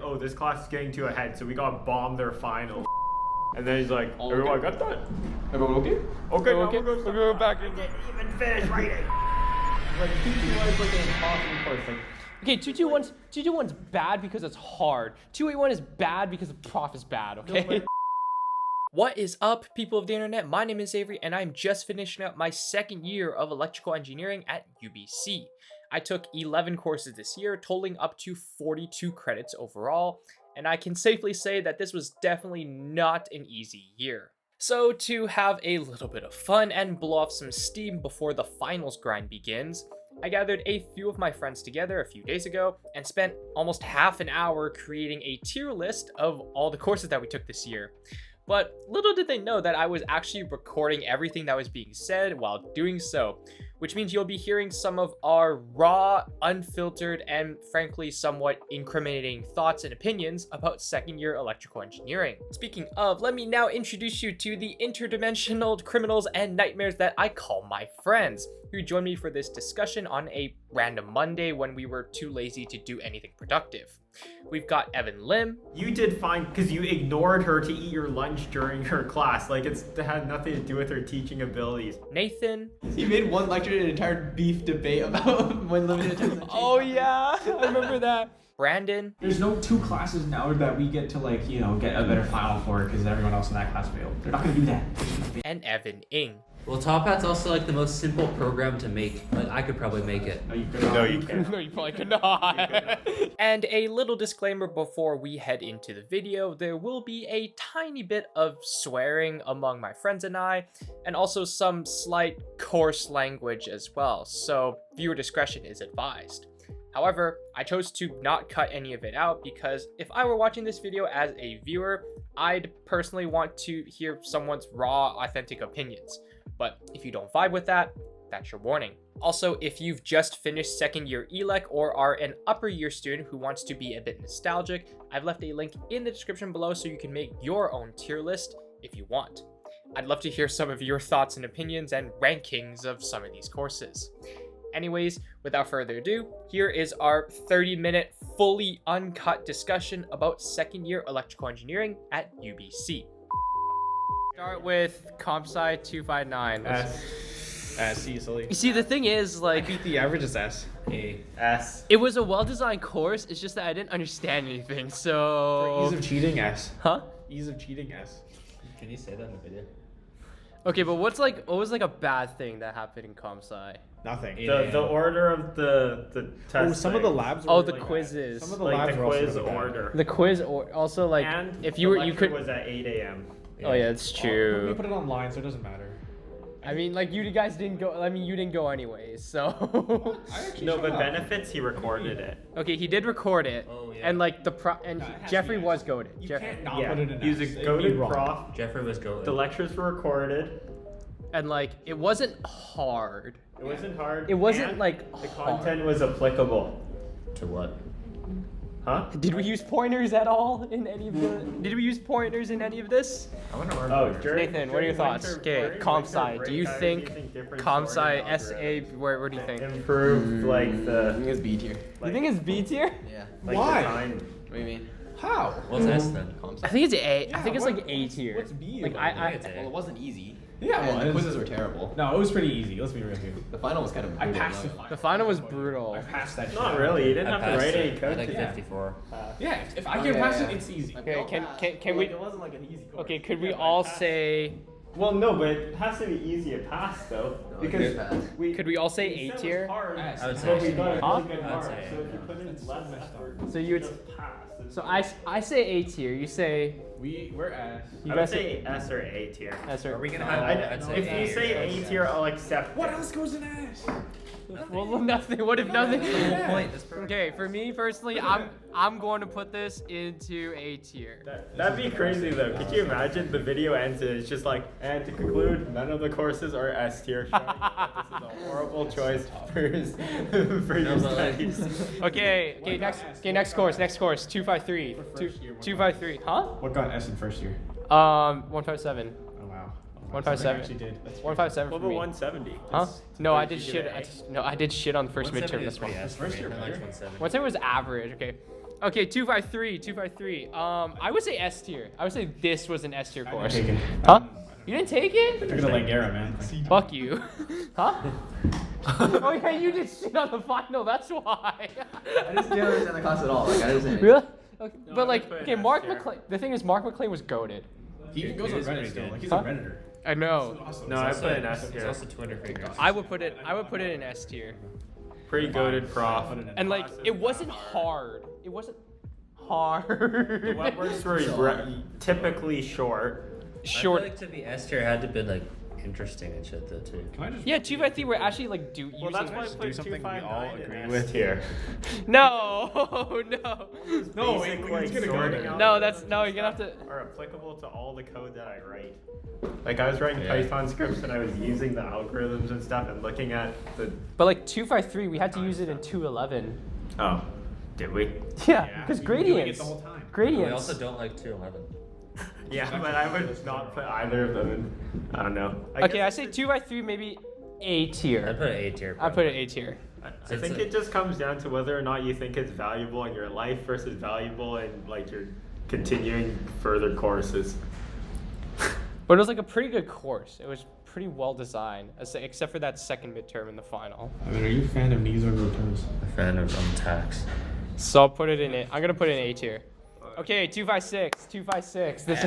oh, this class is getting too ahead, so we got bombed their final. And then he's like, everyone got that? Everyone okay? Okay, Okay, we're going back. I didn't even finish writing. Like, 221 is like an impossible course. Like, Okay, 221's bad because it's hard. 281 is bad because the prof is bad, okay? What is up, people of the internet? My name is Avery, and I'm just finishing up my second year of electrical engineering at UBC. I took 11 courses this year, totaling up to 42 credits overall, and I can safely say that this was definitely not an easy year. So to have a little bit of fun and blow off some steam before the finals grind begins, I gathered a few of my friends together a few days ago and spent almost half an hour creating a tier list of all the courses that we took this year. But little did they know that I was actually recording everything that was being said while doing so, which means you'll be hearing some of our raw, unfiltered, and frankly somewhat incriminating thoughts and opinions about second year electrical engineering. Speaking of, let me now introduce you to the interdimensional criminals and nightmares that I call my friends, who joined me for this discussion on a random Monday when we were too lazy to do anything productive. We've got Evan Lim. you did fine because you ignored her to eat your lunch during her class. Like, it had nothing to do with her teaching abilities. Nathan. He made one lecture an entire beef debate about when limited attendance. Oh yeah, I remember that. Brandon. There's no two classes now that we get to, like, you know, get a better final for because everyone else in that class failed. They're not gonna do that. And Evan Ing. Well, Top Hat's also like the most simple program to make. Like, I could probably make it. No, you could No, you can't. No, you probably could not. And a little disclaimer before we head into the video, there will be a tiny bit of swearing among my friends and I, and also some slight coarse language as well, so viewer discretion is advised. However, I chose to not cut any of it out because if I were watching this video as a viewer, I'd personally want to hear someone's raw, authentic opinions. But if you don't vibe with that, that's your warning. Also, if you've just finished second year ELEC or are an upper year student who wants to be a bit nostalgic, I've left a link in the description below so you can make your own tier list if you want. I'd love to hear some of your thoughts and opinions and rankings of some of these courses. Anyways, without further ado, here is our 30-minute fully uncut discussion about second year electrical engineering at UBC. Start with Comp Sci 259. S easily. You see, the thing is, like, Beat the average is S. A. S. it was a well-designed course, it's just that I didn't understand anything, so... Ease of cheating S. Huh? Ease of cheating S. Can you say that in the video? Okay, but what was like a bad thing that happened in Comp Sci? Nothing. The order of the test. Oh, some of the labs. Oh, were the like, quizzes. Some of the like labs the were also quiz really bad. order. The quiz, or also like, And if you were, the you lecture could... was at 8 a.m. Oh yeah, it's We true. put it online, so it doesn't matter. I mean, like, you guys didn't go, I mean, you didn't go anyways, so... I actually No, showed but up. benefits, he recorded it. Okay, he did record it, Oh, yeah. and like, and No, it has to Jeffrey be was S. goated. You Jeffrey. can't not Yeah, put it in he was a S. It'd be goated wrong. prof. Jeffrey was going. The lectures were recorded. And like, it wasn't hard. It wasn't hard. It wasn't and like the hard. content was applicable. To what? Huh? Did we use pointers at all in any of the? Did we use pointers in any of this? I wonder where. Oh, during, Nathan, what are your during thoughts? winter- Okay, during Comp winter Sci. break, Do you I was think using different Comp Sci sorting SA? algorithms Where do you think? Improved like I think the. it's B tier. You think it's B tier? Yeah. Like Why? design. What do you mean? How? What's S then? I think it's A. I Yeah, think it's what- like A tier. what's B Like about I it? It's A. Well, it wasn't easy. Yeah, And the well, quizzes were terrible. No, it was pretty easy. Let's be real here. The final was kind of I brutal, passed though. the final was brutal. I passed that. Not shit. really. You didn't I have to passed write it. any code. I think to- 54. Yeah, if I Oh, can yeah, pass yeah. it, it's easy. Okay, can Like, we? It wasn't like an easy course. Okay, could we all say? Well, no, but it has to be easy to pass though, No, because it didn't pass. we. Could we all say we A said it was tier? hard, I would but say we A. got a Huh? really good I would mark. say So A. if you put in less effort, So you would. just pass. It's So just- I say A tier. You say We're S. you I would guys say S or A tier. S or Are we gonna No, have? I, I'd if you say A tier, I'll accept. What it. else goes in S? Well, nothing. What if nothing? That's the whole point. That's perfect. Okay, for me personally, I'm going to put this into A tier. That'd be crazy though. Could you imagine the video ends and it's just like, and to conclude, none of the courses are S tier. Showing that this is a horrible choice for your studies. Okay, next course, 253. first year, 253. Huh? What got S in first year? 157. Oh wow. 157. Actually did. That's 157 What for about me. 170? Huh? No, I Did did you shit. get an A? No, I did shit on the first midterm. 170 is That's why. pretty S. First year I like better. 170. One time was average. Okay. Okay, 253. I would say S tier. I would say this was an S tier course. take it. Huh? You didn't take it? Took it to Langara, man. Fuck you. Huh? Oh yeah, you did shit on the final. That's why. I just didn't understand the class at all. Like, I didn't. Really? Okay. No, But I like, put okay, S Mark tier. McLean. The thing is, Mark McLean was goated. He goes on is pretty Reddit still. good. Like, he's Huh? a Redditor. I know. Awesome. No, I put an S It's tier. also Twitter figures. I would put it in S tier. Pretty goated prof. And like, it wasn't hard. It wasn't hard. The web works were typically short. Short. I feel like to be S tier had to be like interesting and shit though too. Can I just? Yeah, 253 were actually like Well, that's why I do put something we all 259 agree in with S tier. No, no. No, Basic, it's like, gonna go sorting there. out No, the that's no. You're gonna have to. are applicable to all the code that I write. Like I was writing Yeah. Python scripts and I was using the algorithms and stuff and looking at the. But like 253, we had to use it in 211. Oh, did we? Yeah, because we've been doing it gradients. the whole time. Gradients. We also don't like 211. Yeah, but I would not put either of them in. I don't know. Okay, I guess say it's- 253 maybe A I'd tier. put it A tier. I put it A tier. I think it just comes down to whether or not you think it's valuable in your life versus valuable in like your continuing further courses. But it was like a pretty good course. It was pretty well designed, except for that second midterm in the final. I mean, are you a fan of knees over toes? A fan of tax. So I'll put it in it. I'm gonna put it in A tier. Okay, 256. This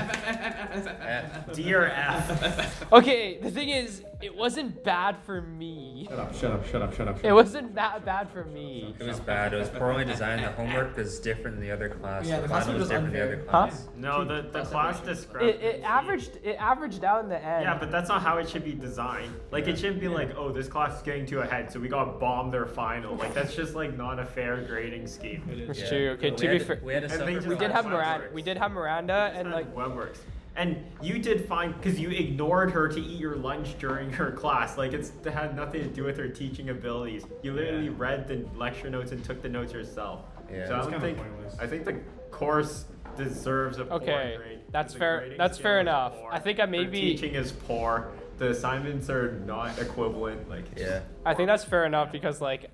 D or F? Okay, the thing is, it wasn't bad for me. Shut up. It wasn't that bad for me. It was bad. It was poorly designed. The homework is different than the other class. Yeah, the class final was different than the unfair. other Huh? class. No, the class described. It averaged out in the end. Yeah, but that's not how it should be designed. Like it shouldn't be like, oh, this class is getting too ahead, so we gotta bomb their final. Like that's just like not a fair grading scheme. It's Yeah. true. Okay, But to we be had fair, we had to And they suffer just we from did it. have Webworks. Miranda. We did have Miranda, and like, WebWorks. And you did fine because you ignored her to eat your lunch during her class. Like it had nothing to do with her teaching abilities. You literally read the lecture notes and took the notes yourself. Yeah. So I It's don't kinda think. pointless. I think the course deserves a poor okay, grade. that's The fair. grading That's scale fair is enough. poor. I think I Her maybe. teaching is poor. The assignments are not equivalent. Like Yeah. I think that's fair enough because like,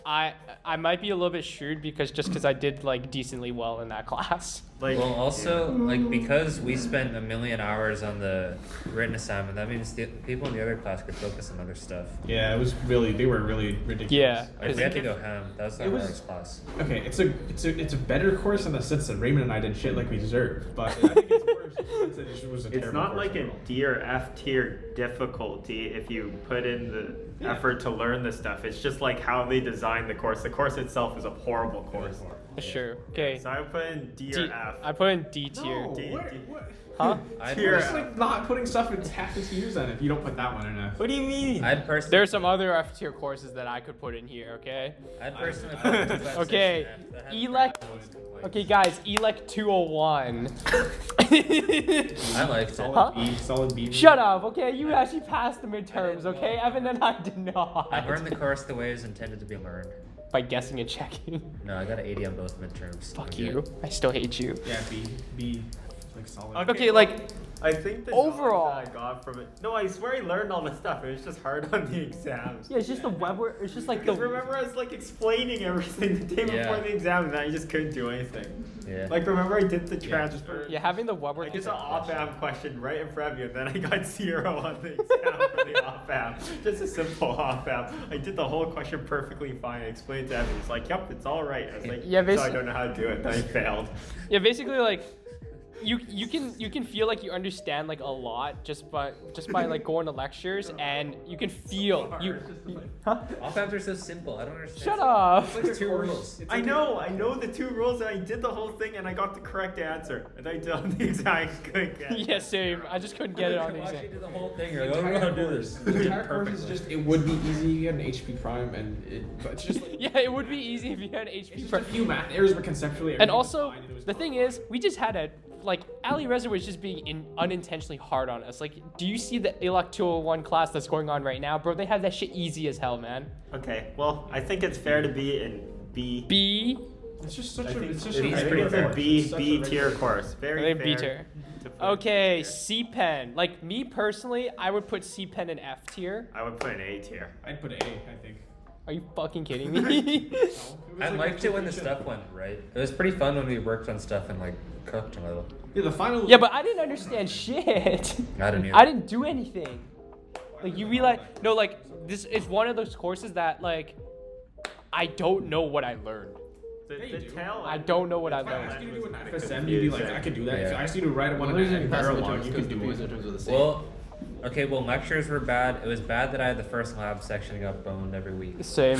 I might be a little bit shrewd because I did like decently well in that class. Like Well, also, like, because we spent a million hours on the written assignment, that means the people in the other class could focus on other stuff. Yeah, they were really ridiculous. Yeah. Like, we had to think go ham. That was our it was- hardest class. Okay, it's a better course in the sense that Raymond and I did shit like we deserved, but I think it's worse in the sense that it just was a it's terrible not course like a overall. D or F tier difficulty if you put in the effort to learn the stuff. It's just like how they design the course. The course itself is a horrible course. Sure. Okay. So I would put in D or F. I put in D tier. No, D- what? Huh? I'd, Tier You're pers- just like not putting stuff in half the tiers then if you don't put that one in F. What do you mean? I'd personally. There's some other F tier courses that I could put in here. Okay. I'd personally put 256 Okay, in F. That has ELEC. practice. Okay, guys, ELEC 201. I liked it. Huh? Solid B. Shut up, okay? You actually passed the midterms, okay? Evan and I did not. I learned the course the way it was intended to be learned. By guessing and checking. No, I got an 80 on both midterms. Fuck I'm you. good. I still hate you. Yeah, B, like solid. Okay, like, I think the Overall- knowledge that I got from it. No, I swear I learned all the stuff. It was just hard on the exams. yeah, it's just the web work. It's just like the. Because remember, I was like explaining everything the day Yeah. before the exam, and I just couldn't do anything. Yeah. Like, remember, I did the transfer. Yeah, having the web I work did is. the op-amp question right in front of you, and then I got 0 on the exam for the op-amp. Just a simple op-amp. I did the whole question perfectly fine. I explained to Evan. He's like, yep, it's all right. I was like, Yeah, so I basically- don't know how to do it. Then I failed. Yeah, basically like. You can feel like you understand like a lot just by like going to lectures, and you can feel huh? Op-amps are so simple. I don't understand. Shut up. It's like 2 rules. I know the 2 rules, and I did the whole thing, and I got the correct answer. And I did on the exam, I just couldn't get it. Yeah, same. I just couldn't get it on the Watch you exam. do the whole thing. You're like, I don't know how to do this. The entire course is just, it would be easy you get an HP prime, but it's just like, Yeah, it would be easy if you had it's HP. just a few math errors, but conceptually And everything was also, fine, and it was the fun. thing is, we just had a like Ali Reza was just being unintentionally hard on us. Like, do you see the ELEC 201 class that's going on right now, bro? They have that shit easy as hell, man. Okay, well, I think it's fair to be in B. B. It's just such I think it's it's just a regular course. It's such a B regular tier course. course. I Very think fair. B tier. to put Okay, in C tier. CPEN. Like me personally, I would put CPEN in F tier. I would put an A tier. I'd put A, I think. Are you fucking kidding me? I liked it when the stuff went right. It was pretty fun when we worked on stuff and like cooked a little. Yeah, the final. Yeah, but I didn't understand shit. I didn't either. I didn't do anything. Like you realize, no, like this is one of those courses that like I don't know what I learned. I don't know what I If I asked learned. you to do an FSM, you'd be like, I could do that. If I asked you to write one There's in impressive Parallel, terms you because could the do views in it. terms of the same. Well, okay, well lectures were bad. It was bad that I had the first lab section and got boned every week. Same.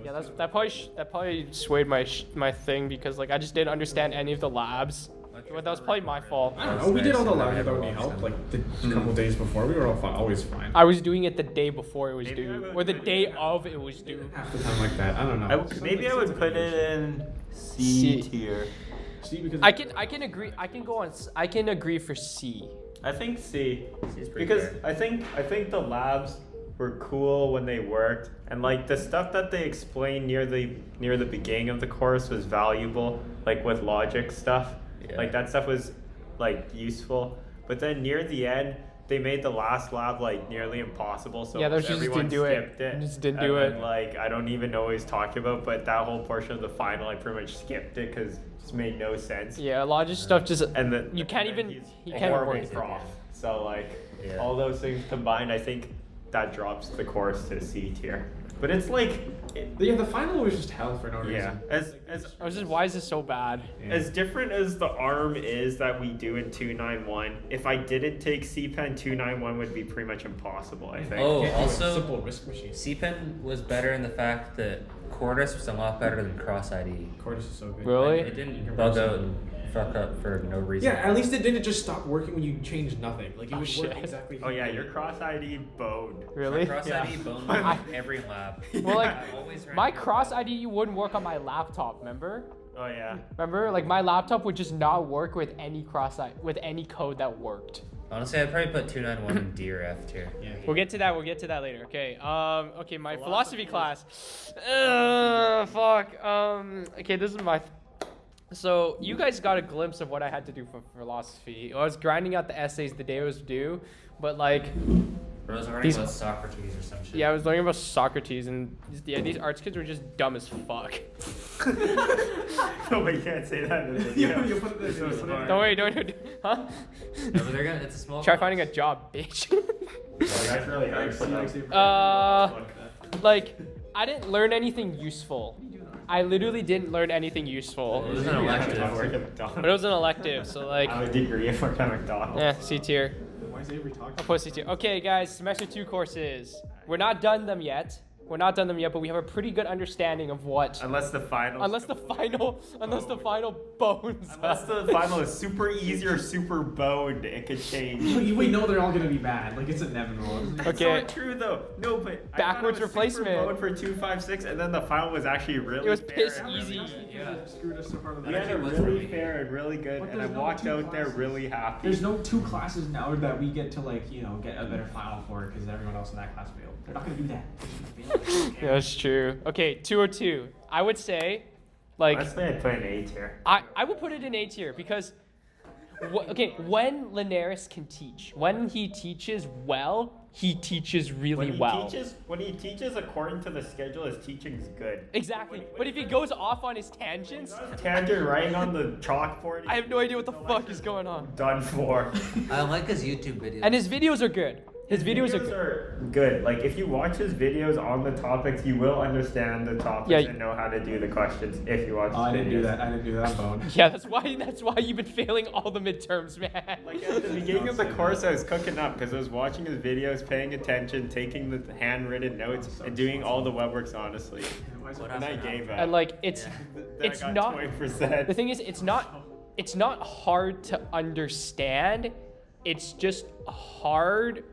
Yeah, that probably swayed my thing because like I just didn't understand any of the labs. Well, that was probably my fault. I don't know. We did all the labs without any help. Like the couple days before, we were always fine. I was doing it the day before it was Maybe I due, would or the put it day in- of it was due. Half the time like that. I don't know. Maybe I would put it in C tier. See, because I can agree. I can agree for C. I think C. C's pretty Because fair. I think the labs were cool when they worked, and like the stuff that they explained near the beginning of the course was valuable, like with logic stuff. Yeah. Like that stuff was like useful. But then near the end, they made the last lab like nearly impossible, so Yeah, they just everyone didn't do it. skipped it. Just didn't And do then, it. like I don't even know what he's talking about, but that whole portion of the final, I pretty much skipped it because it just made no sense. Yeah, a lot of stuff just And then you can't and then even he's he a can't horrible work. prof. So like Yeah. all those things combined, I think that drops the course to C tier. But it's like, yeah, the final was just hell for no reason. yeah, I was just, why is this so bad? as different as the ARM is that we do in 291, if I didn't take CPEN, 291 would be pretty much impossible, I think. Oh, Can't do a also- simple risk machine. CPEN was better in the fact that Cordis was a lot better than Cross ID. Cordis is so good. Really? It didn't bug out and fuck up for no reason. Yeah, at least it didn't just stop working when you changed nothing. Like it would work shit. exactly. Oh yeah, your cross ID boned. Really? Cross Yeah. ID boned I- every lab. Well, like I always ran my into cross ID wouldn't work on my laptop. Remember? Oh yeah. Remember? Like my laptop would just not work with any with any code that worked. Honestly, I'd probably put 291 in D or F tier. Yeah. We'll get to that. We'll get to that later. Okay. Okay. My philosophy class. Fuck. Okay. This is my. So you guys got a glimpse of what I had to do for philosophy. I was grinding out the essays the day it was due, but like, Bro, I was learning These- about Socrates or some shit. yeah, I was learning about Socrates, and these arts kids were just dumb as fuck. No, but you can't say that in the Yeah, video. you put it there, So you put it smart. Don't worry. Don't. Huh? Yeah, but they're gonna, it's a small Try class. finding a job, bitch. That's really hard. Like, I didn't learn anything useful. I literally didn't learn anything useful. It was an elective. But it was an elective, so like, I have a degree in work at McDonald's. yeah, C tier. Why is Avery talking? I'll put C tier. Okay, guys, semester 2 courses. We're not done them yet. We're not done them yet, but we have a pretty good understanding of what. Unless the final. Unless the final bones. Unless the final is super easy or super boned, it could change. We know they're all gonna be bad. Like it's inevitable. It's Okay. not true though. No, but Backwards I thought it was replacement. Super boned for 256, and then the final was actually really. It was fair piss and really easy. Yeah. Screwed us so hard on We had that. a was really really fair and really good, But and I there's no walked two out there classes. really happy. There's no 2 classes now that we get to like get a better final for because everyone else in that class failed. They're not gonna do that. Yeah, that's true. Okay, 202. I would say, like, Honestly, I'd put an A tier. I would put it in A tier because, okay, when Linares can teach, when he teaches well, he teaches really When he teaches according to the schedule, his teaching's good. Exactly. But if he goes off on his tangents, Tangent writing on the chalkboard. I have no idea what the fuck is going on. Done for. I like his YouTube videos. And his videos are good. His videos are good. are good. Like if you watch his videos on the topics, you will understand the topics Yeah. and know how to do the questions if you watch. Oh, I his didn't do videos. that. I didn't do that on bone. Yeah, that's why you've been failing all the midterms, man. Like at the beginning of the course, I was cooking up because I was watching his videos, paying attention, taking the handwritten notes, and doing all the web works honestly. And I gave up. And like it's Then it's I got not 20%. the thing is it's not hard to understand. It's just hard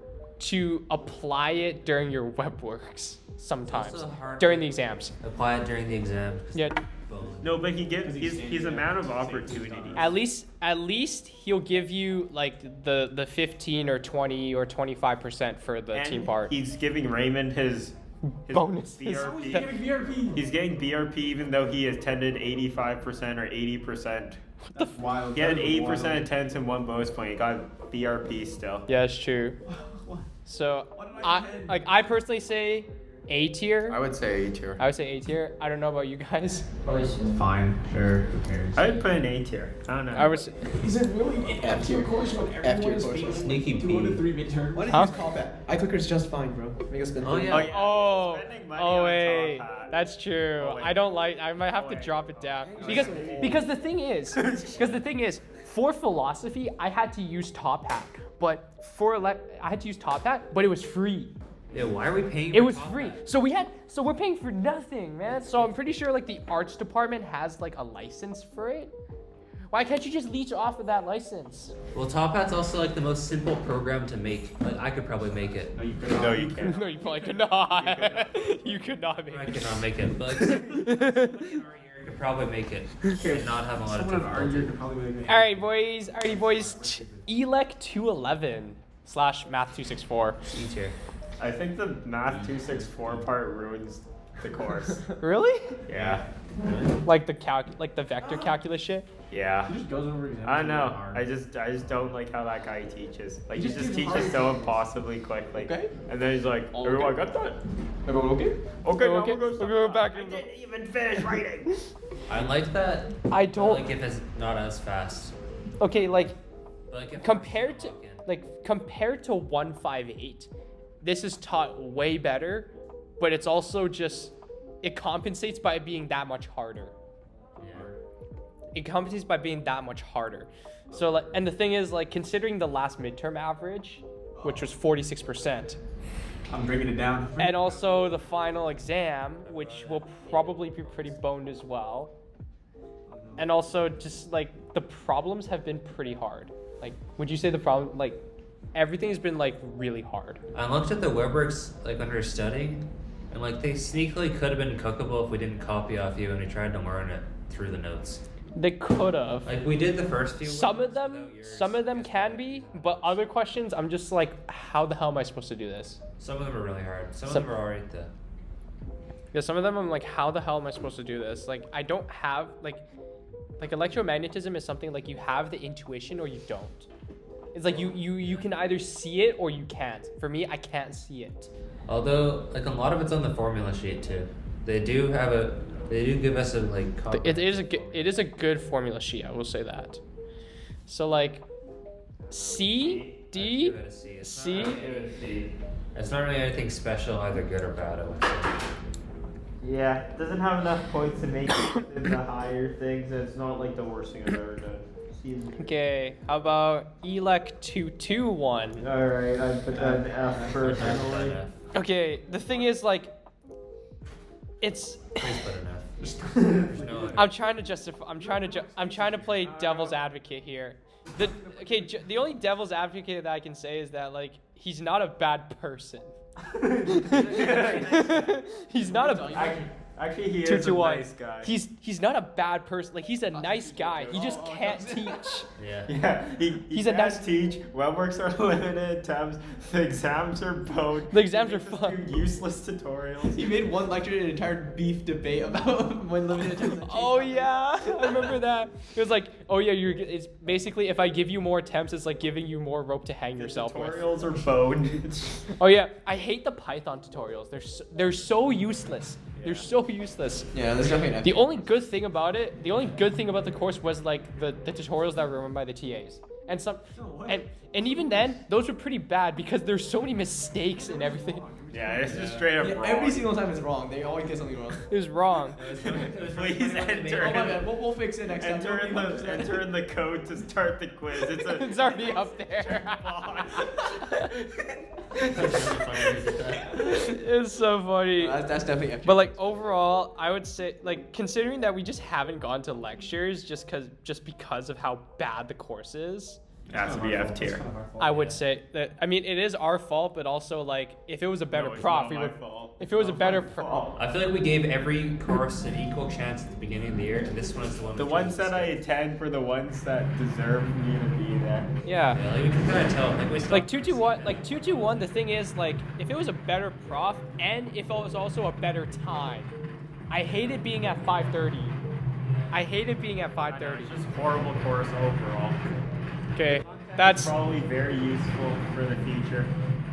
to apply it during your web works sometimes also hard during to- the exams. Apply it during the exam. Yeah, No, but he's a man of opportunity. at least he'll give you like the 15 or 20 or 25% for the team part. He's giving Raymond his Bonuses. BRP. He's getting BRP even though he attended 85% or 80%. That's wild. He had That is 80% wild. attendance and 1 bonus point. He got BRP still. Yeah, it's true. So What did I I personally say A tier. I would say A tier. I would say A tier. I don't know about you guys. Fine, sure, who cares? I'd put an A tier. I don't know. I would say, Is it really an F tier. course when F everyone tier is course. failing Sneaky 2 out of P. 3 midterms? Why did Huh? you call that? iClicker's just fine, bro. Make us spend. Oh, yeah. Oh, yeah. oh, Spending money oh on wait, Top Hat. that's true. Oh, wait. I don't like. I might have Oh, to wait. drop it down Oh, because the thing is, for philosophy, I had to use Top Hat, but I had to use Top Hat, but it was free. Yeah, why are we paying? It for was Top free. Hat? So we're paying for nothing, man. So I'm pretty sure like the arts department has like a license for it. Why can't you just leech off of that license? Well, Top Hat's also like the most simple program to make. Like I could probably make it. No, you could No, you can't. No, you probably could not. You could not make I it. cannot make it, but like, somebody in our year could probably make it and not have a lot of Someone in our year difficulty. could probably make it. All right, boys. ELEC 211 / Math 264. E tier. I think the Math 264 part ruins the course. Really? Yeah. Like the vector calculus shit. Yeah. He just goes over exams. I don't know. really hard. I just don't like how that guy teaches. Like He he just just gives teaches hard so things. impossibly quickly. Okay. And then he's like, All everyone okay. got that? Everyone okay? Okay, now Okay, we'll go we'll go back I and- didn't even finish writing. I like that. I but, don't. like if it's not as fast. Okay, like But, like if compared to lock in. compared to 158, this is taught way better, but it's also just it compensates by being that much harder. Yeah. It compensates by being that much harder. So like, and the thing is, like, considering the last midterm average, which was 46%, I'm bringing it down. and also the final exam, which will probably be pretty boned as well, and also just like the problems have been pretty hard. Like, would you say the problem, like, everything's been like really hard? I looked at the web works like under study, and like they sneakily could have been cookable if we didn't copy off you and we tried to learn it through the notes. They could have. Like we did the first few. Some of ones them, without yours. some of them can be, but other questions, I'm just like, how the hell am I supposed to do this? Some of them are really hard. Some of Some- them are alright though. Yeah, some of them I'm like, how the hell am I supposed to do this? Like, I don't have like electromagnetism is something like you have the intuition or you don't. It's like you can either see it or you can't. For me, I can't see it. Although like a lot of it's on the formula sheet too. They do give us a like. But it is a good formula sheet. I will say that. So like, C, D, Give it a C. It's C. Not really, it's not really anything special, either good or bad. I would say. Yeah, it doesn't have enough points to make it in the higher things, and it's not like the worst thing I've ever done. Okay, how about ELEC 221? Alright, I put that in F personally. Okay, the thing is like, it's. Please put an F. There's no other- I'm trying to justify. I'm trying to play devil's advocate here. The only devil's advocate that I can say is that like he's not a bad person. He's not a. Actually, he is a 221. nice guy. He's not a bad person. Like he's a nice guy. He just can't teach. Yeah. Yeah, he He's a can't nice- teach. Web works are limited. Tabs. The exams are both. The exams are Just fun. do useless tutorials. He made one lecture an entire beef debate about when limited attempts. Oh yeah, I remember that. It was like, oh yeah, it's basically if I give you more attempts, it's like giving you more rope to hang The yourself with. tutorials are boned. Oh yeah, I hate the Python tutorials. They're so useless. They're so useless. Yeah, there's definitely an The only good thing about it, the only good thing about the course was like the tutorials that were run by the TAs. And some and even then, those were pretty bad because there's so many mistakes and everything. Yeah, it's just straight up wrong. every single time it's wrong. They always get something wrong. It was wrong. Please enter. Oh my bad. We'll fix it next time. Enter in the code to start the quiz. It's already up there. It's so funny. That's definitely F. But like overall, I would say like considering that we just haven't gone to lectures just because of how bad the course is, It has to be F tier. I would say that I mean it is our fault, but also like if it was a better No, it's prof, not we my would. fault. If it was a Not better my prof, fault. I feel like we gave every course an equal chance at the beginning of the year, and this one is the one. The we ones chose to that I skip. attend for the ones that deserve me to be there. yeah. Yeah, like we can kind of tell. Like we Like 221, the thing is like if it was a better prof and if it was also a better time. I hate it being at 5:30. I hate it being at I know, 5:30. it's just horrible course overall. Okay, that's Probably very useful for the future,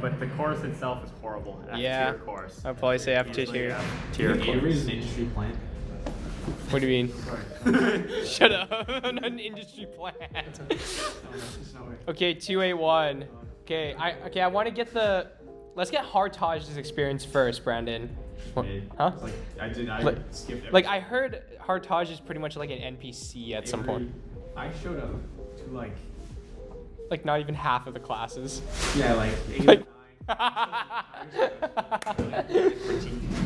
but the course itself is horrible. Yeah. F-tier course. I'd probably say F Easily tier. F-tier Avery is course. an industry plant. What do you mean? Shut up. I'm not an industry plant. Okay, 281. Okay, I want to get the. Let's get Hartaj's experience first, Brandon. What, huh? It's like I Like- skipped everything. Like I heard Hartaj is pretty much like an NPC at some point. I showed up to Like not even half of the classes. yeah, like 8 Like- or 9.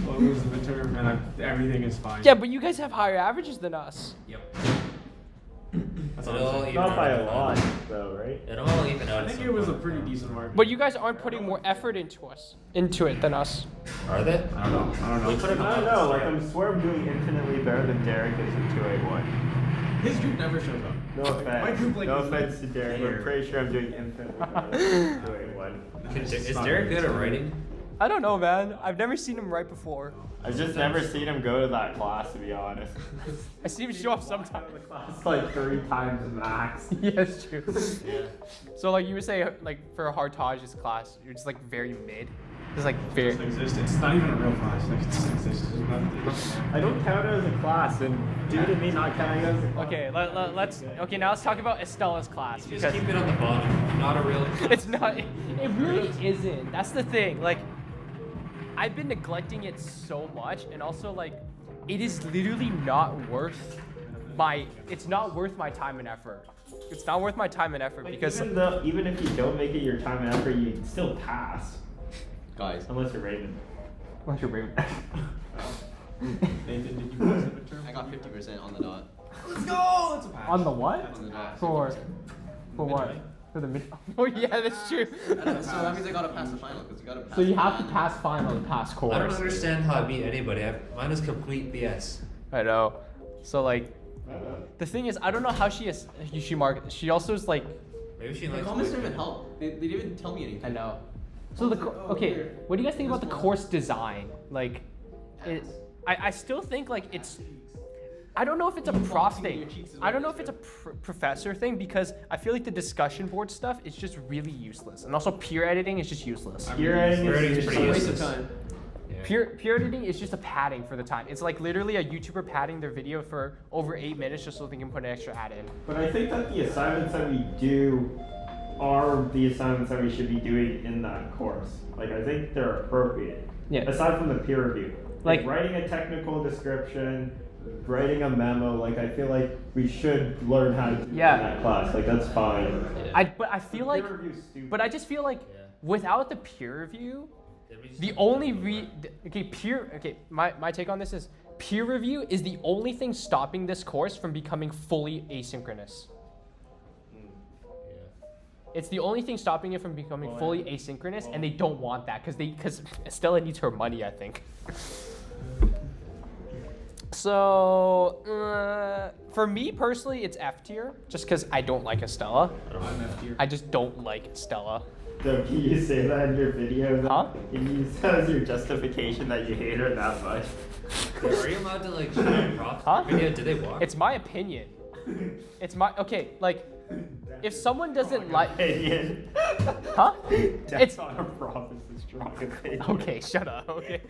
What was the term? And everything is fine. Yeah, but you guys have higher averages than us. Yep. It That's all all I'm saying. even Not out by at a the lot, final. though, right? It all even out. I at think some it was a point. pretty decent mark. But you guys aren't putting more effort into it than us. Are they? I don't know. We put it I don't know. Like I swear I'm doing infinitely better than Derek is in 281. His group never shows up. No My offense. group, like, No is offense to Derek. there. I'm pretty sure I'm doing infinitely better than 281. Is Derek good at writing? I don't know, man. I've never seen him right before. I've just never seen him go to that class, to be honest. I see him show up sometimes. The class like 3 times max. Yeah, it's true. So like you would say, like for Hartaj's class, you're just like very mid. Just like It very. doesn't exist. It's not even a real class. Like, it doesn't exist. It's not- I don't count it as a class, and due to me not counting it as a class. Okay, let's. Okay, now let's talk about Estella's class Just because keep it on the bottom. Not a real. it's not. It really isn't. That's the thing. Like, I've been neglecting it so much, and also like, it is literally not worth my. It's not worth my time and effort. It's not worth my time and effort Like, because. even if you don't make it your time and effort, you still pass. Guys. Unless you're Raven. Unless you're Raven. Nathan, did you pass the midterm? I got 50% on the dot. Let's go! It's a pass. On the what? On the dot. For what? For the mid. Oh yeah, that's true. So that means I gotta pass the final because you gotta pass. So you the have to final. pass final to pass course. I don't understand how I beat anybody. Mine is complete BS. I know. So like, the thing is, I don't know how she is. She marked. She also is like. Maybe she The likes. comments didn't even help. They didn't even tell me anything. I know. So the okay, what do you guys think about the course design? Like, I still think like it's. I don't know if it's a prof thing. I don't know if it's a professor thing because I feel like the discussion board stuff is just really useless, and also peer editing is just useless. Peer editing Peer editing is is pretty Waste of useless. time. Yeah. Peer editing is just a padding for the time. It's like literally a YouTuber padding their video for over 8 minutes just so they can put an extra ad in. But I think that the assignments that we do are the assignments that we should be doing in that course. Like, I think they're appropriate. Yeah. Aside from the peer review. Like- writing a technical description, writing a memo, like, I feel like we should learn how to do Yeah. in that class. Like, that's fine. But I feel like, Peer review's stupid. but I just feel like Yeah. without the peer review, Did we just- the only my take on this is peer review is the only thing stopping this course from becoming fully asynchronous. It's the only thing stopping it from becoming fully asynchronous, and they don't want that because Estella needs her money, I think. So for me personally, it's F tier, just because I don't like Estella. I'm F tier. I just don't like Estella. So can you say that in your video? Huh? Can you use that as your justification that you hate her that much? Are you allowed to like show props? Huh? Video? Did they watch? It's my opinion. It's my okay. Like, if someone doesn't like, Opinion. huh? That's It's not a promise, it's strong opinion. okay. Shut up. Okay.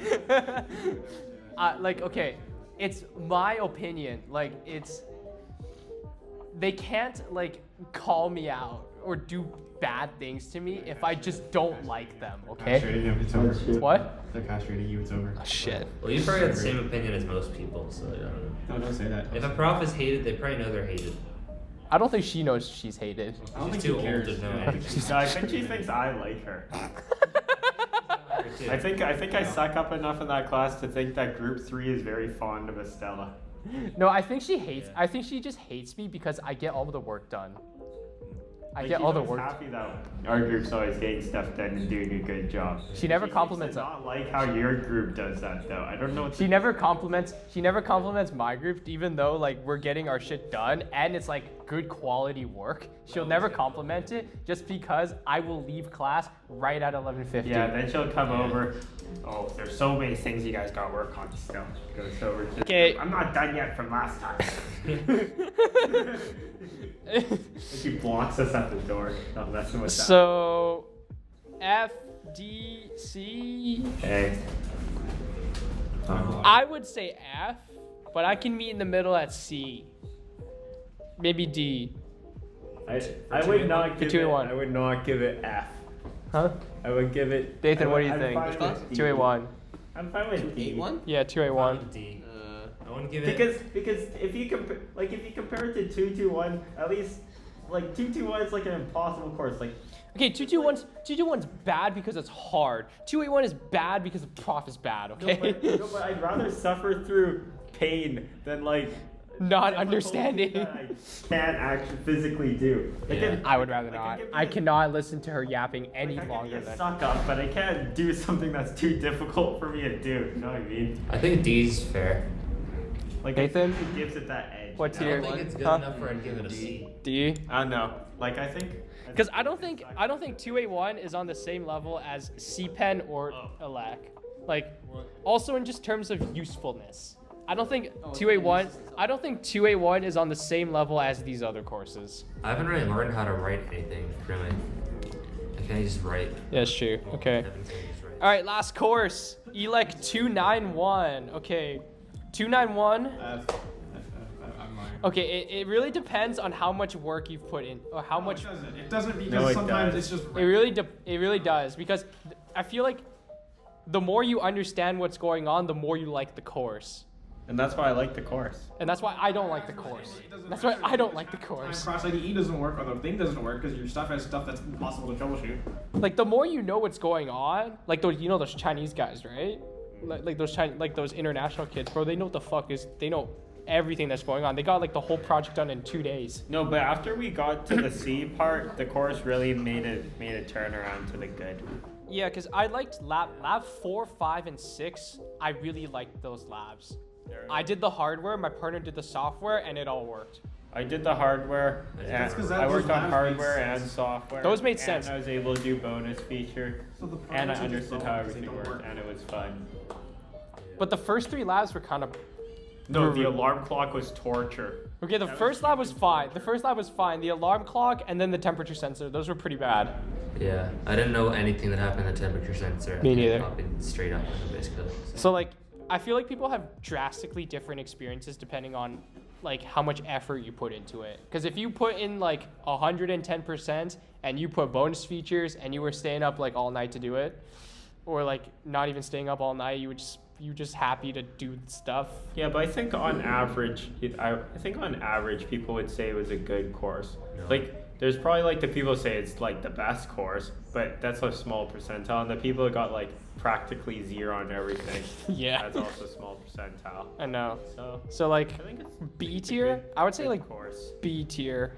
Like, okay. It's my opinion. Like, it's they can't like call me out or do bad things to me if I just don't like them. Okay. Castrating you, it's over. What? They're castrating you, it's over. Oh, shit. Well, you probably have the same opinion as most people, so I don't know. No, don't say that. If a prof is hated, they probably know they're hated. I don't think she knows she's hated. I don't She's think too she old cares. to know Yeah. anything. No, I think she thinks I like her. I think I suck up enough in that class to think that group 3 is very fond of Estella. No, I think she hates. Yeah. I think she just hates me because I get all the work done. I Like, get she's all the always work. happy that our group's always getting stuff done and doing a good job. She never seems compliments to us. not like how your group does that though. I don't know what She never compliments. She never compliments my group, even though like we're getting our shit done and it's like good quality work. She'll never compliment it just because I will leave class right at 11:50. Yeah, then she'll come over. Oh, there's so many things you guys got work on still. Goes over to Okay. I'm not done yet from last time. She blocks us at the door. Not messing with that. So, F D, C. Hey. I would say F, but I can meet in the middle at C. Maybe D. I would not give 281. I would not give it F. Huh? I would give it. Nathan, what do you I'm think? fine Which class? with D. 281. I'm fine with D. 281? Yeah, 281. D. I wouldn't give it. Because if you compare it to 221, at least like 221 is like an impossible course. Like Okay, 221's bad because it's hard. 281 is bad because the prof is bad, okay? no, but I'd rather suffer through pain than like Not difficulty understanding. that I can't actually physically do. Like, Yeah. I would rather like, not. give me I a- cannot listen to her yapping any like, I longer can than. suck up, but I can't do something that's too difficult for me to do. You know what I mean? I think D's fair. Like Nathan? it gives it that edge. What's I your don't think it's good huh? enough for I'd give it a C. D? I don't know. Like I think. Because I don't think 281 is on the same level as CPEN or ELEC. Like, also in just terms of usefulness. I don't think 281 is on the same level as these other courses. I haven't really learned how to write anything, really. I can't just write. Yeah, it's true. Okay. Everything is right. All right, last course. ELEC 291. Okay. 291. I'm lying. Okay, it really depends on how much work you've put in, or how much. It doesn't because No, it sometimes does. it's just. It really does, because I feel like the more you understand what's going on, the more you like the course. And that's why I like the course. And that's why I don't like the course. That's why I don't like the course. Cross IDE doesn't work, or the thing doesn't work because your stuff has stuff that's impossible to troubleshoot. Like, the more you know what's going on, like those, you know, those Chinese guys, right? Like those international kids, bro. They know what the fuck is. They know everything that's going on. They got like the whole project done in 2 days. No, but after we got to the C part, the course really made a turnaround to the good. Yeah, because I liked lab 4, 5, and 6. I really liked those labs. I did the hardware, my partner did the software, and it all worked. I did the hardware, That's 'cause and that I worked those on labs hardware made and sense. software. Those made sense. And I was able to do bonus feature, So the and I projects are just understood how bones, they everything don't worked, work. and it was fun. But the first 3 labs were kind of... No, the alarm clock was torture. Okay, the first lab was fine. The alarm clock and then the temperature sensor, those were pretty bad. Yeah, I didn't know anything that happened in the temperature sensor. Me neither. Copied straight up, basically. So, like, I feel like people have drastically different experiences depending on, like, how much effort you put into it. Because if you put in, like, 110% and you put bonus features and you were staying up, like, all night to do it, or, like, not even staying up all night, you just happy to do stuff. Yeah, but I think on average, people would say it was a good course. No. Like, there's probably like the people say it's like the best course, but that's a small percentile. And the people that got like practically 0 on everything, Yeah. that's also a small percentile. I know. I So, like, think it's B tier? I would say, good like, course. B tier.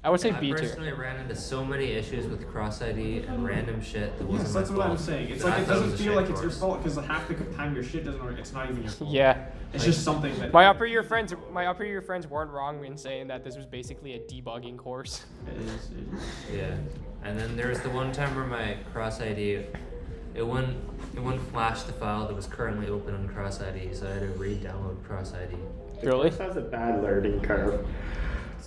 I would say I B tier. personally ran into so many issues with cross ID and random shit that wasn't Yes, my that's what I'm fault. saying. It's I like it thought doesn't was a feel shit like it's your course. fault because half the time your shit doesn't work. It's not even your fault. Yeah. It's just something that. My upper year friends weren't wrong in saying that this was basically a debugging course. It is. Yeah, and then there was the one time where my cross ID, it wouldn't flash the file that was currently open on cross ID, so I had to re-download cross ID. Really? This has a bad learning curve.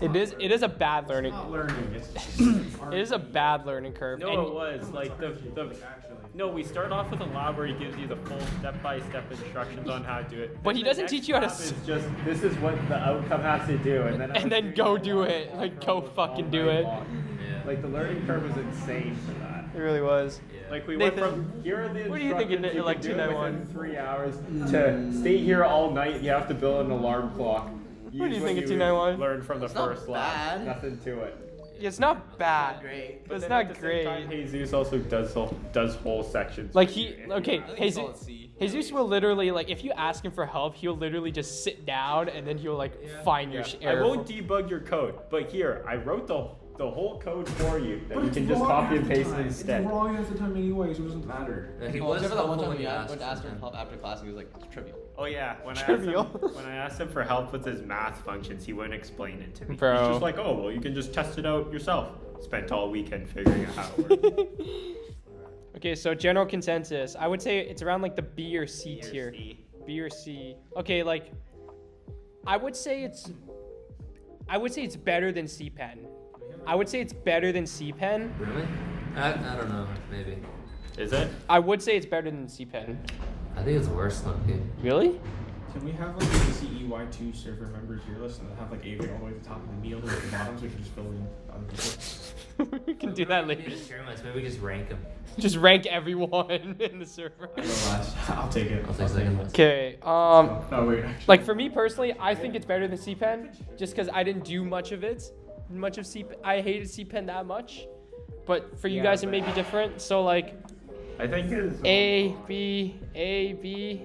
It is a bad learning. It's not learning. It's just It is a bad learning curve. No, And- it was like the actually. no. We start off with a lab where he gives you the full step-by-step instructions on how to do it. But Then he the doesn't next teach you how to lab s- is just this is what the outcome has to do, and then I was and then doing go the do alarm it. clock Like, for go almost fucking all do night it. long. Yeah. Like the learning curve was insane for that. It really was. Yeah. Like we Nathan, went from here are the what do you think in instructions, you ELEC can do it 291? within 3 hours to stay here all night. You have to build an alarm clock. What do you Use think of you 291? learned from the It's not first lab. bad. Nothing to it. It's not bad. Great. But it's then at not the same time, great. Jesus also does whole sections. Like for he, you in okay, your lab. think it's all at C. Jesus will literally, like, if you ask him for help, he'll literally just sit down and then he'll, like, find your I error. won't debug your code, but here I wrote the whole code for you that But you it's can just wrong copy half and the pace it time. instead. It's wrong half the time anyway, so it doesn't matter. He Well, was except for that one helpful time when we you went to ask him sometimes. for help after class, and he was like, it's trivial. Oh yeah, when Trivial. I asked him for help with his math functions, he wouldn't explain it to me. Bro. He's just like, oh well, you can just test it out yourself. Spent all weekend figuring out how it works. Okay, so general consensus. I would say it's around, like, the B or C B or tier. C. B or C. Okay, like, I would say it's better than CPEN. I would say it's better than CPEN. Really? I don't know, maybe. Is it? I would say it's better than CPEN. I think it's worse than okay. Really? Can we have like UBC-EY2 server members here list and have like Avery all the way to the top and then me all the way to the bottom so we can just fill in other people? We can do that later. Maybe we just rank them. Just rank everyone in the server. I go last. I'll take it. I'll take second last. Okay. Oh wait. Actually. Like for me personally, I think it's better than CPEN, just because I didn't do much of it. I hated CPEN that much, but for you Yeah, guys it but- may be different. So like I think it's A, B, A, B.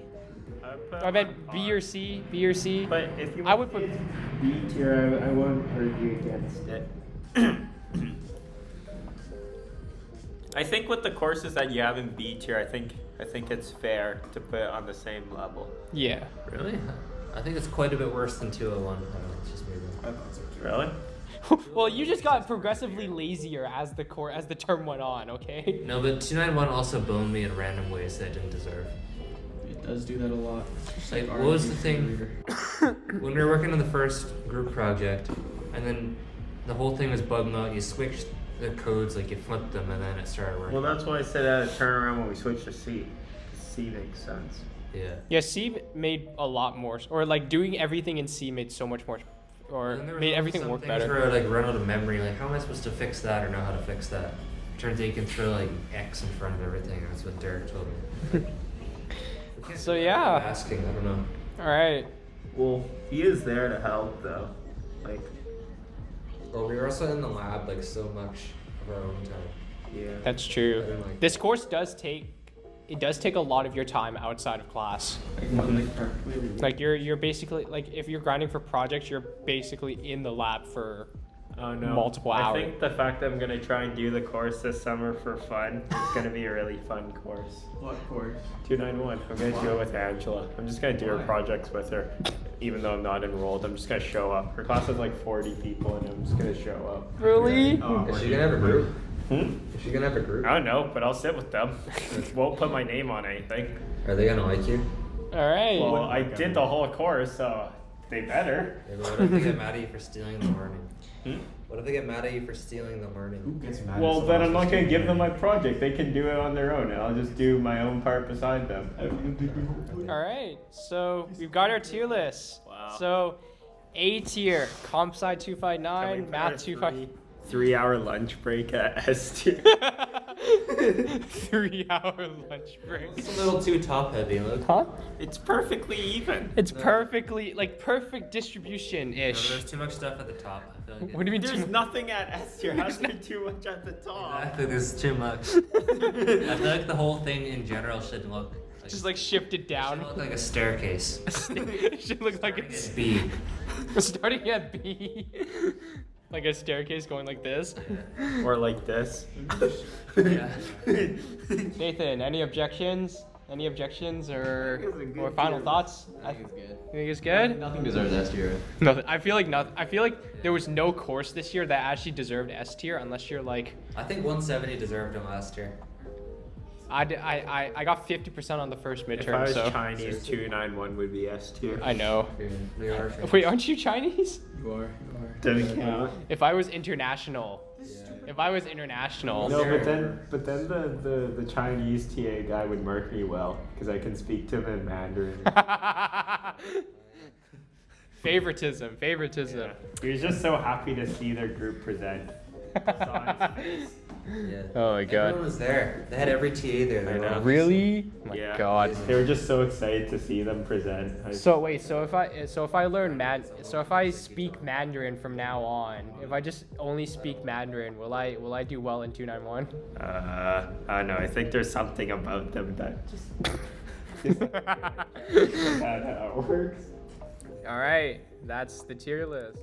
I meant B or C, B or C. But if you I would put B tier, I won't argue against it. I think with the courses that you have in B tier, I think it's fair to put it on the same level. yeah. Really? I think it's quite a bit worse than 201. It's just maybe. I thought so too. Really? Well, you just got progressively lazier as the term went on. Okay. No, but 291 also boned me in random ways that I didn't deserve. It does do that a lot. Like, what was the thing when we were working on the first group project, and then the whole thing was bugging out. You switched the codes, like you flipped them, and then it started working. Well, that's why I said I had to turn around when we switched to C. C makes sense. Yeah. Yeah, C made a lot more, or like doing everything in C made so much more, or And there was made also everything some work things better. Where I like run out of memory. Like, how am I supposed to fix that or know how to fix that? Turns out you can throw like X in front of everything. That's what Derek told me. So yeah. Asking, I don't know. All right. Well, he is there to help, though. Like, Well, we were also in the lab like so much of our own time. yeah. That's true. I didn't like This course does take a lot of your time outside of class. Like you're basically like if you're grinding for projects, you're basically in the lab for Oh no. multiple I hours. think the fact that I'm gonna try and do the course this summer for fun is gonna be a really fun course. What course? 291. I'm gonna do it with Angela. I'm just gonna do her Why? projects with her, even though I'm not enrolled. I'm just gonna show up. Her class has like 40 people, and I'm just gonna show up. Really? Oh, Is she gonna have a group? Hmm? Is she gonna have a group? I don't know, but I'll sit with them. Won't put my name on anything. Are they gonna like you? All right. Well, I did the whole course, so they better. Yeah, but what if they get mad at you for stealing the learning? Hmm? What if they get mad at you for stealing the Who learning? gets mad? Well, at then I'm someone not gonna else give them my for project. They can do it on their own, and I'll just do my own part beside them. All right. So we've got our tier list. Wow. So A tier, comp sci 259, math 259. 3-hour lunch break at S tier. 3-hour lunch break. It's a little too top heavy. Look. Huh? It's perfectly even. It's perfectly like perfect distribution No, ish. there's too much stuff at the top. I feel like What do you mean? There's nothing at S tier. How's there too much at the top? Exactly, there's too much. I feel like the whole thing in general should look like, Just like shifted should down. look like a staircase. It should look like Starting it's at B. starting at B. Like a staircase going like this. Or like this. Yeah. Nathan, any objections? Any objections or final thoughts? I think it's good. Nothing deserves S tier. Nothing. I feel like nothing. I feel like there was no course this year that actually deserved S tier unless you're like I think 170 deserved it last year. I got 50% on the first If I midterm, was so Chinese, 291 would be S tier. I know. We are. Wait, aren't you Chinese? You are. Doesn't count. If I was international. If I was international. No, but then the Chinese TA guy would mark me well because I can speak to him in Mandarin. Favoritism. Yeah. He was just so happy to see their group present. I saw his face. Yeah. Oh my Everyone was there. They had every TA there. They I were know. all- Really? Oh my Yeah. god. They were just so excited to see them present. So wait, so if I speak Mandarin from now on, if I just only speak Mandarin, will I do well in 291? I don't know. I think there's something about them that just that's how it works. All right, that's the tier list.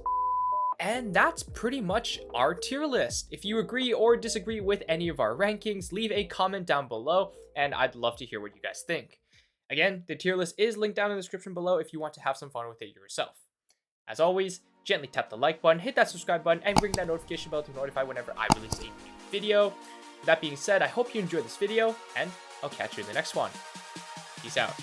And that's pretty much our tier list. If you agree or disagree with any of our rankings, leave a comment down below, and I'd love to hear what you guys think. Again, the tier list is linked down in the description below if you want to have some fun with it yourself. As always, gently tap the like button, hit that subscribe button, and ring that notification bell to notify whenever I release a new video. With that being said, I hope you enjoyed this video, and I'll catch you in the next one. Peace out.